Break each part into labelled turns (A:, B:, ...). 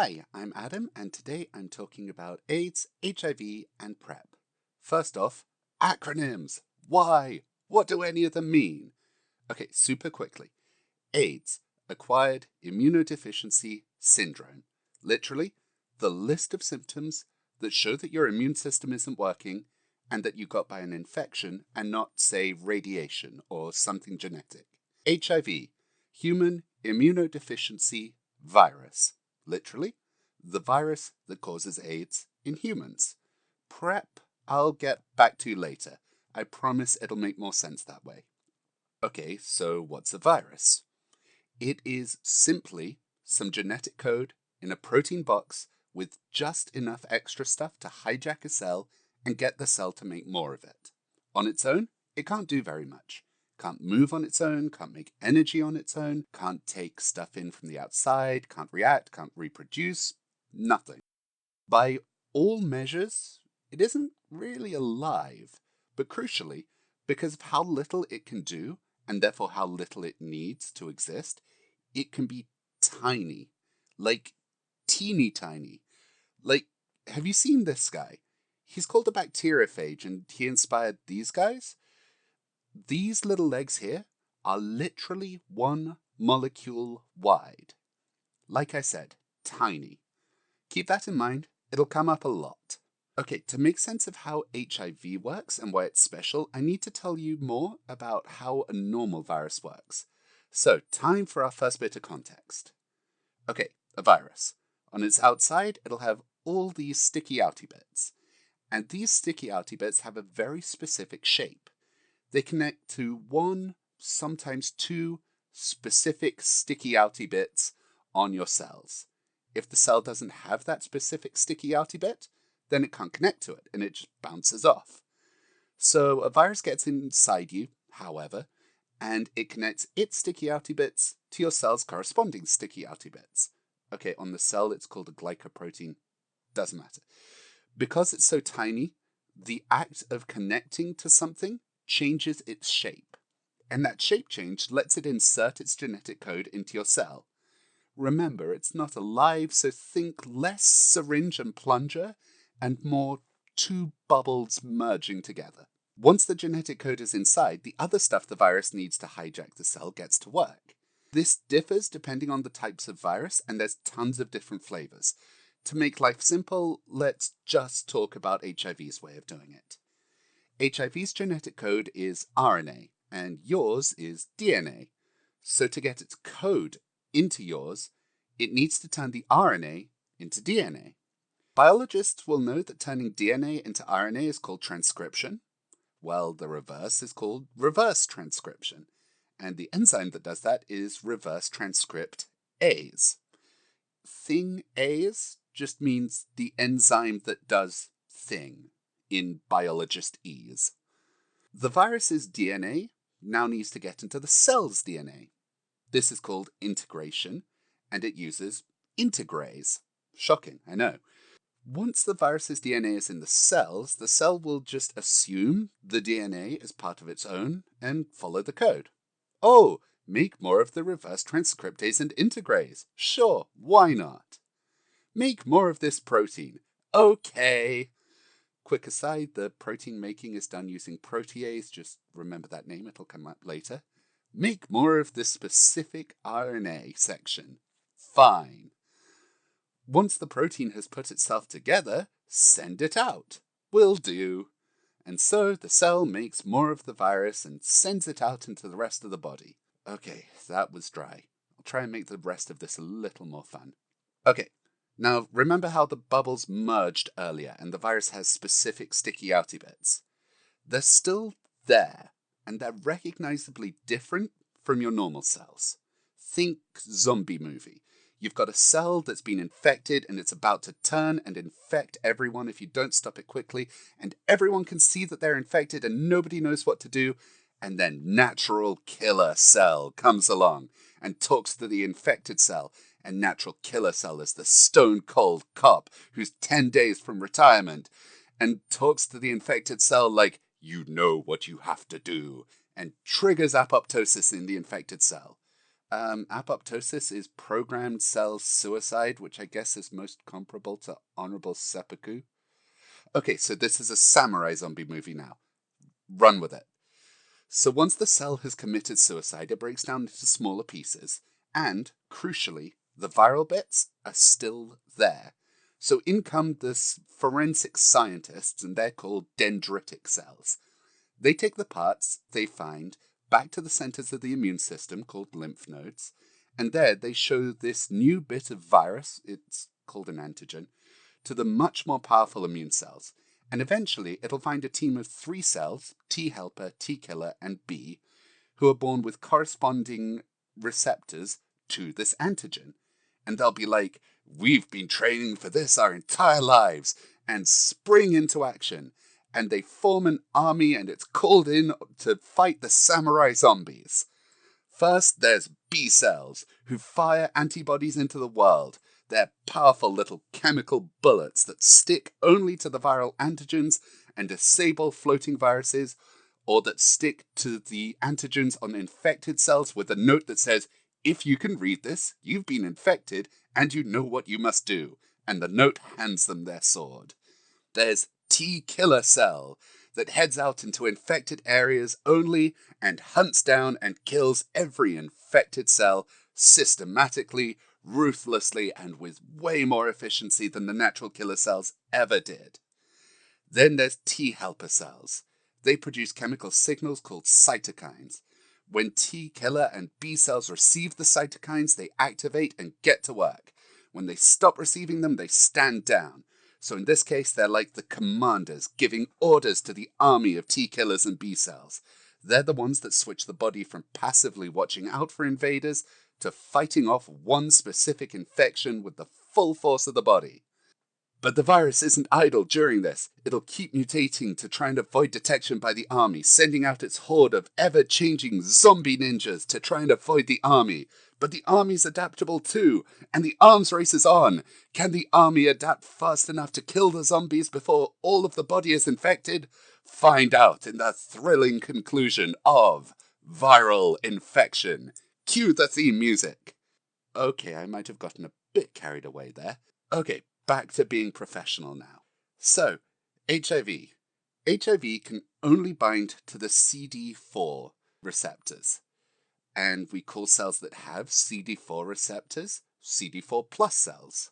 A: Hi, I'm Adam, and today I'm talking about AIDS, HIV, and PrEP. First off, acronyms. Why? What do any of them mean? Okay, super quickly. AIDS, Acquired Immunodeficiency Syndrome. Literally, the list of symptoms that show that your immune system isn't working and that you got by an infection and not, say, radiation or something genetic. HIV, Human Immunodeficiency Virus. Literally, the virus that causes AIDS in humans. PrEP, I'll get back to later. I promise it'll make more sense that way. Okay, so what's a virus? It is simply some genetic code in a protein box with just enough extra stuff to hijack a cell and get the cell to make more of it. On its own, it can't do very much. Can't move on its own, can't make energy on its own, can't take stuff in from the outside, can't react, can't reproduce, nothing. By all measures, it isn't really alive, but crucially, because of how little it can do, and therefore how little it needs to exist, it can be tiny. Like, teeny tiny. Like, have you seen this guy? He's called a bacteriophage, and he inspired these guys. These little legs here are literally 1 molecule wide. Like I said, tiny. Keep that in mind, it'll come up a lot. Okay, to make sense of how HIV works and why it's special, I need to tell you more about how a normal virus works. So, time for our first bit of context. Okay, a virus. On its outside, it'll have all these sticky outy bits. And these sticky outy bits have a very specific shape. They connect to one, sometimes two, specific sticky outy bits on your cells. If the cell doesn't have that specific sticky outy bit, then it can't connect to it and it just bounces off. So a virus gets inside you, however, and it connects its sticky outy bits to your cell's corresponding sticky outy bits. Okay, on the cell it's called a glycoprotein. Doesn't matter. Because it's so tiny, the act of connecting to something changes its shape. And that shape change lets it insert its genetic code into your cell. Remember, it's not alive, so think less syringe and plunger and more two bubbles merging together. Once the genetic code is inside, the other stuff the virus needs to hijack the cell gets to work. This differs depending on the types of virus, and there's tons of different flavors. To make life simple, let's just talk about HIV's way of doing it. HIV's genetic code is RNA, and yours is DNA. So to get its code into yours, it needs to turn the RNA into DNA. Biologists will know that turning DNA into RNA is called transcription. Well, the reverse is called reverse transcription. And the enzyme that does that is reverse transcriptase. Thing A's just means the enzyme that does thing in biologist ease. The virus's DNA now needs to get into the cell's DNA. This is called integration, and it uses integrase. Shocking, I know. Once the virus's DNA is in the cell will just assume the DNA is part of its own and follow the code. Oh, make more of the reverse transcriptase and integrase. Sure, why not? Make more of this protein. Okay. Quick aside, the protein making is done using protease. Just remember that name, it'll come up later. Make more of this specific RNA section. Fine. Once the protein has put itself together, send it out. Will do. And so the cell makes more of the virus and sends it out into the rest of the body. Okay, that was dry. I'll try and make the rest of this a little more fun. Okay, now remember how the bubbles merged earlier and the virus has specific sticky outy bits? They're still there, and they're recognizably different from your normal cells. Think zombie movie. You've got a cell that's been infected and it's about to turn and infect everyone if you don't stop it quickly, and everyone can see that they're infected and nobody knows what to do, and then natural killer cell comes along and talks to the infected cell, and natural killer cell is the stone cold cop who's 10 days from retirement and talks to the infected cell like, you know what you have to do, and triggers apoptosis in the infected cell. Apoptosis is programmed cell suicide, which I guess is most comparable to honorable seppuku. Okay, so this is a samurai zombie movie now. Run with it. So once the cell has committed suicide, it breaks down into smaller pieces, and, crucially, the viral bits are still there. So in come the forensic scientists, and they're called dendritic cells. They take the parts they find back to the centers of the immune system, called lymph nodes, and there they show this new bit of virus, it's called an antigen, to the much more powerful immune cells. And eventually it'll find a team of 3 cells, T helper, T killer, and B, who are born with corresponding receptors to this antigen. And they'll be like, we've been training for this our entire lives, and spring into action. And they form an army, and it's called in to fight the samurai zombies. First, there's B cells, who fire antibodies into the world. They're powerful little chemical bullets that stick only to the viral antigens and disable floating viruses, or that stick to the antigens on infected cells with a note that says, if you can read this, you've been infected and you know what you must do. And the note hands them their sword. There's T killer cell that heads out into infected areas only and hunts down and kills every infected cell systematically, ruthlessly, and with way more efficiency than the natural killer cells ever did. Then there's T helper cells. They produce chemical signals called cytokines. When T killer and B cells receive the cytokines, they activate and get to work. When they stop receiving them, they stand down. So in this case, they're like the commanders giving orders to the army of T killers and B cells. They're the ones that switch the body from passively watching out for invaders to fighting off one specific infection with the full force of the body. But the virus isn't idle during this. It'll keep mutating to try and avoid detection by the army, sending out its horde of ever-changing zombie ninjas to try and avoid the army. But the army's adaptable too, and the arms race is on. Can the army adapt fast enough to kill the zombies before all of the body is infected? Find out in the thrilling conclusion of Viral Infection. Cue the theme music. Okay, I might have gotten a bit carried away there. Okay, back to being professional now. So, HIV. HIV can only bind to the CD4 receptors. And we call cells that have CD4 receptors CD4 plus cells.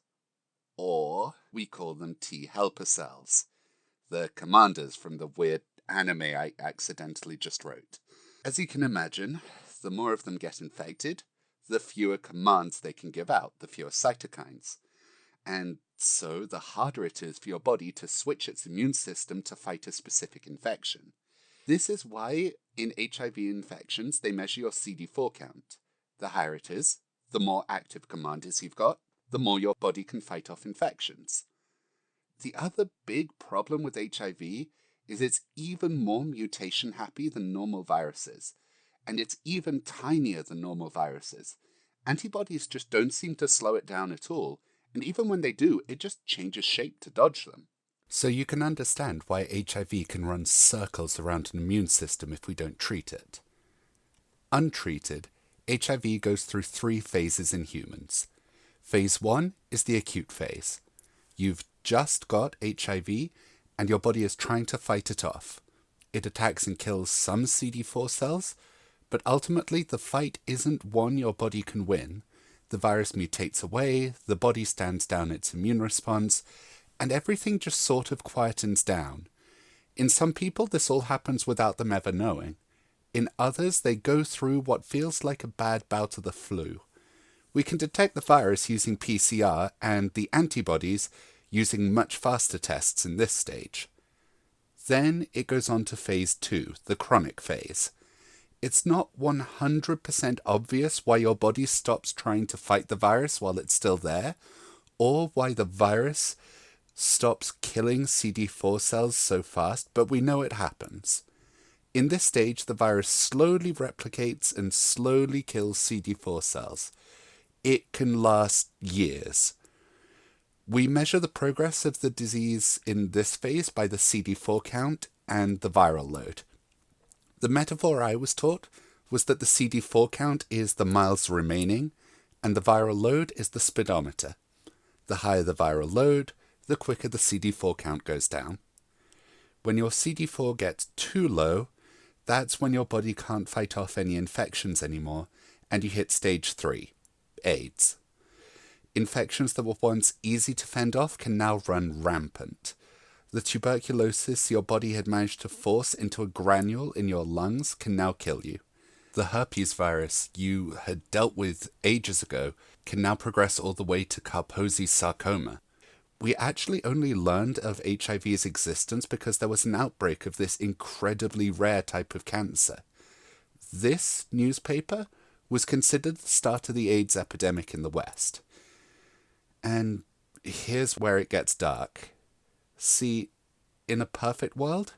A: Or we call them T helper cells, the commanders from the weird anime I accidentally just wrote. As you can imagine, the more of them get infected, the fewer commands they can give out, the fewer cytokines. And so the harder it is for your body to switch its immune system to fight a specific infection. This is why in HIV infections they measure your CD4 count. The higher it is, the more active commanders you've got, the more your body can fight off infections. The other big problem with HIV is it's even more mutation happy than normal viruses, and it's even tinier than normal viruses. Antibodies just don't seem to slow it down at all, and even when they do, it just changes shape to dodge them. So you can understand why HIV can run circles around an immune system if we don't treat it. Untreated, HIV goes through 3 phases in humans. Phase 1 is the acute phase. You've just got HIV, and your body is trying to fight it off. It attacks and kills some CD4 cells, but ultimately the fight isn't one your body can win. The virus mutates away, the body stands down its immune response, and everything just sort of quietens down. In some people, this all happens without them ever knowing. In others, they go through what feels like a bad bout of the flu. We can detect the virus using PCR and the antibodies using much faster tests in this stage. Then it goes on to phase 2, the chronic phase. It's not 100% obvious why your body stops trying to fight the virus while it's still there, or why the virus stops killing CD4 cells so fast, but we know it happens. In this stage, the virus slowly replicates and slowly kills CD4 cells. It can last years. We measure the progress of the disease in this phase by the CD4 count and the viral load. The metaphor I was taught was that the CD4 count is the miles remaining, and the viral load is the speedometer. The higher the viral load, the quicker the CD4 count goes down. When your CD4 gets too low, that's when your body can't fight off any infections anymore, and you hit stage 3, AIDS. Infections that were once easy to fend off can now run rampant. The tuberculosis your body had managed to force into a granule in your lungs can now kill you. The herpes virus you had dealt with ages ago can now progress all the way to Kaposi's sarcoma. We actually only learned of HIV's existence because there was an outbreak of this incredibly rare type of cancer. This newspaper was considered the start of the AIDS epidemic in the West. And here's where it gets dark. See, in a perfect world,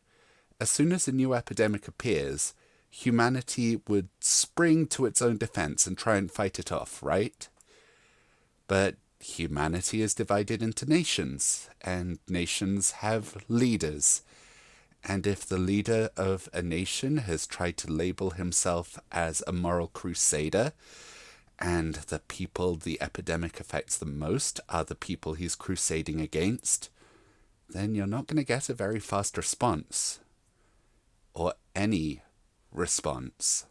A: as soon as a new epidemic appears, humanity would spring to its own defense and try and fight it off, right? But humanity is divided into nations, and nations have leaders. And if the leader of a nation has tried to label himself as a moral crusader, and the people the epidemic affects the most are the people he's crusading against, then you're not going to get a very fast response. Or any response.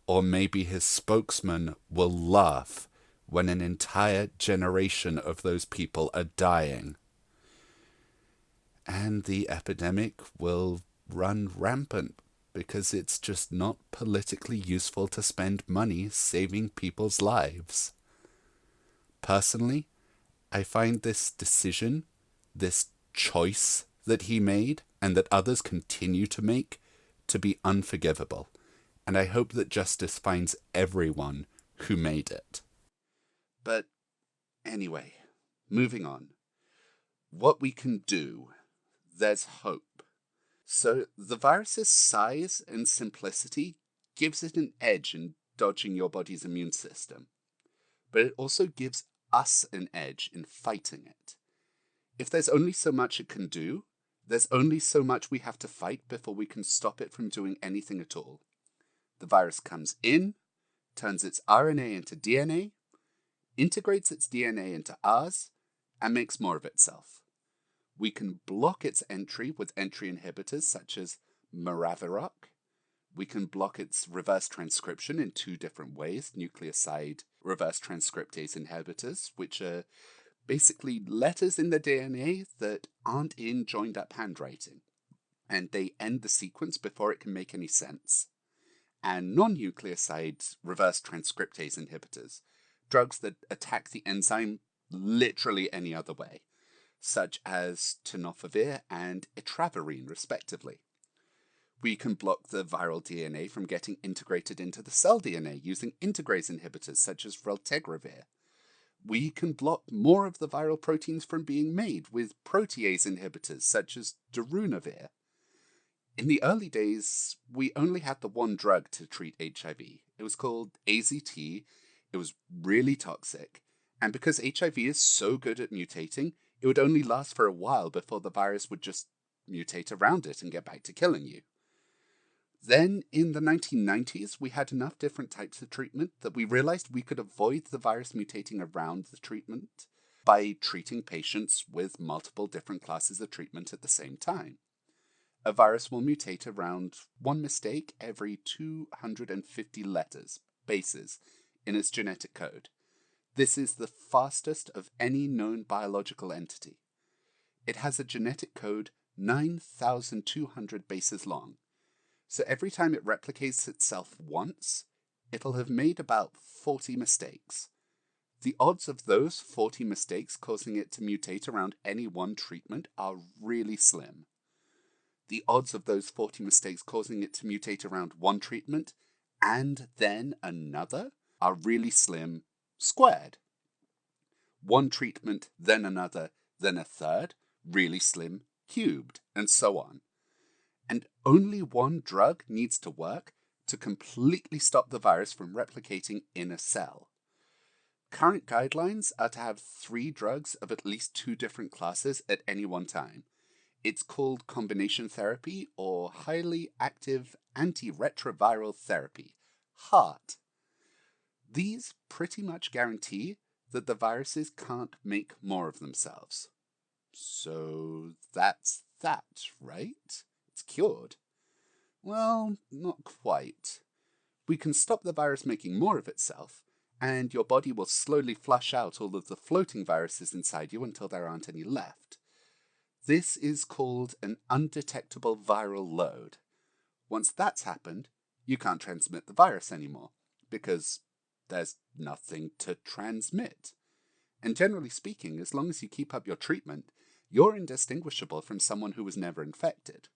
A: Or maybe his spokesman will laugh when an entire generation of those people are dying. And the epidemic will run rampant because it's just not politically useful to spend money saving people's lives. Personally, I find this decision, this choice that he made and that others continue to make, to be unforgivable. And I hope that justice finds everyone who made it. But anyway, moving on. What we can do, there's hope. So the virus's size and simplicity gives it an edge in dodging your body's immune system. But it also gives us an edge in fighting it. If there's only so much it can do, there's only so much we have to fight before we can stop it from doing anything at all. The virus comes in, turns its RNA into DNA, integrates its DNA into ours, and makes more of itself. We can block its entry with entry inhibitors such as Maraviroc. We can block its reverse transcription in 2 different ways, nucleoside reverse transcriptase inhibitors, which are basically letters in the DNA that aren't in joined-up handwriting, and they end the sequence before it can make any sense. And non-nucleoside reverse transcriptase inhibitors, drugs that attack the enzyme literally any other way, such as tenofovir and etravirine, respectively. We can block the viral DNA from getting integrated into the cell DNA using integrase inhibitors such as raltegravir. We can block more of the viral proteins from being made with protease inhibitors such as darunavir. In the early days, we only had the one drug to treat HIV. It was called AZT. It was really toxic. And because HIV is so good at mutating, it would only last for a while before the virus would just mutate around it and get back to killing you. Then, in the 1990s, we had enough different types of treatment that we realized we could avoid the virus mutating around the treatment by treating patients with multiple different classes of treatment at the same time. A virus will mutate around one mistake every 250 bases, in its genetic code. This is the fastest of any known biological entity. It has a genetic code 9,200 bases long. So every time it replicates itself once, it'll have made about 40 mistakes. The odds of those 40 mistakes causing it to mutate around any one treatment are really slim. The odds of those 40 mistakes causing it to mutate around one treatment and then another are really slim squared. One treatment, then another, then a third, really slim cubed, and so on. And only one drug needs to work to completely stop the virus from replicating in a cell. Current guidelines are to have 3 drugs of at least 2 different classes at any one time. It's called combination therapy or highly active antiretroviral therapy, HAART. These pretty much guarantee that the viruses can't make more of themselves. So that's that, right? It's cured. Well, not quite. We can stop the virus making more of itself, and your body will slowly flush out all of the floating viruses inside you until there aren't any left. This is called an undetectable viral load. Once that's happened, you can't transmit the virus anymore, because there's nothing to transmit. And generally speaking, as long as you keep up your treatment, you're indistinguishable from someone who was never infected.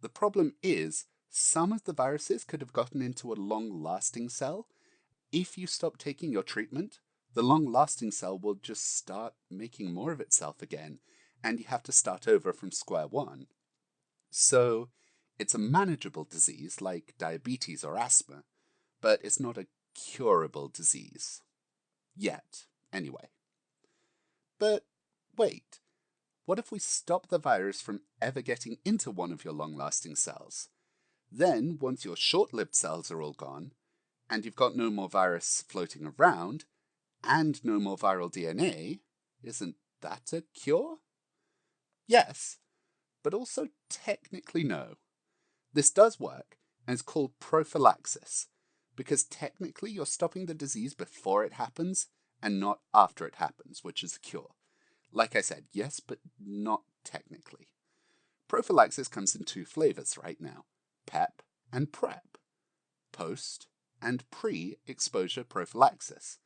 A: The problem is, some of the viruses could have gotten into a long-lasting cell. If you stop taking your treatment, the long-lasting cell will just start making more of itself again, and you have to start over from square one. So, it's a manageable disease like diabetes or asthma, but it's not a curable disease. Yet, anyway. But wait, what if we stop the virus from ever getting into one of your long-lasting cells? Then, once your short-lived cells are all gone, and you've got no more virus floating around, and no more viral DNA, isn't that a cure? Yes, but also technically no. This does work, and it's called prophylaxis, because technically you're stopping the disease before it happens, and not after it happens, which is a cure. Like I said, yes, but not technically. Prophylaxis comes in two flavors right now, PEP and PrEP, post and pre-exposure prophylaxis.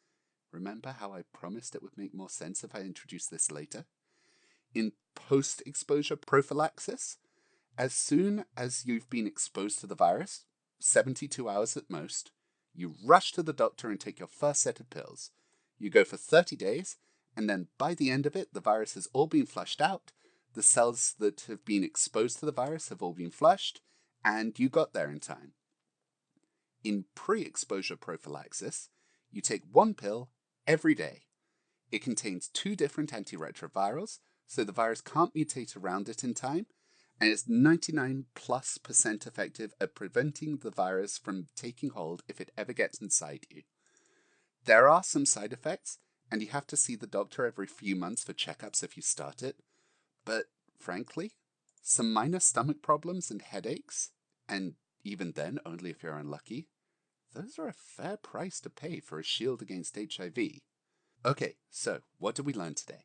A: Remember how I promised it would make more sense if I introduced this later? In post-exposure prophylaxis, as soon as you've been exposed to the virus, 72 hours at most, you rush to the doctor and take your first set of pills. You go for 30 days, and then by the end of it, the virus has all been flushed out, the cells that have been exposed to the virus have all been flushed, and you got there in time. In pre-exposure prophylaxis, you take one pill every day. It contains 2 different antiretrovirals, so the virus can't mutate around it in time, and it's 99+% effective at preventing the virus from taking hold if it ever gets inside you. There are some side effects, and you have to see the doctor every few months for checkups if you start it, but frankly, some minor stomach problems and headaches, and even then only if you're unlucky, those are a fair price to pay for a shield against HIV. Okay, so what did we learn today?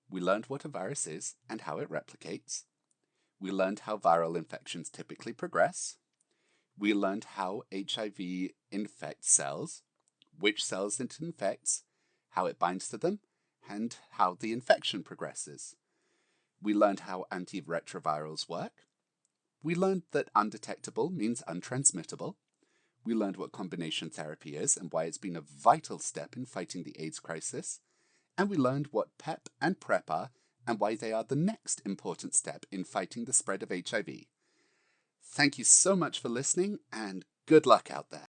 A: We learned what a virus is and how it replicates. We learned how viral infections typically progress. We learned how HIV infects cells, which cells it infects, how it binds to them, and how the infection progresses. We learned how antiretrovirals work. We learned that undetectable means untransmittable. We learned what combination therapy is and why it's been a vital step in fighting the AIDS crisis. And we learned what PEP and PrEP are and why they are the next important step in fighting the spread of HIV. Thank you so much for listening, and good luck out there.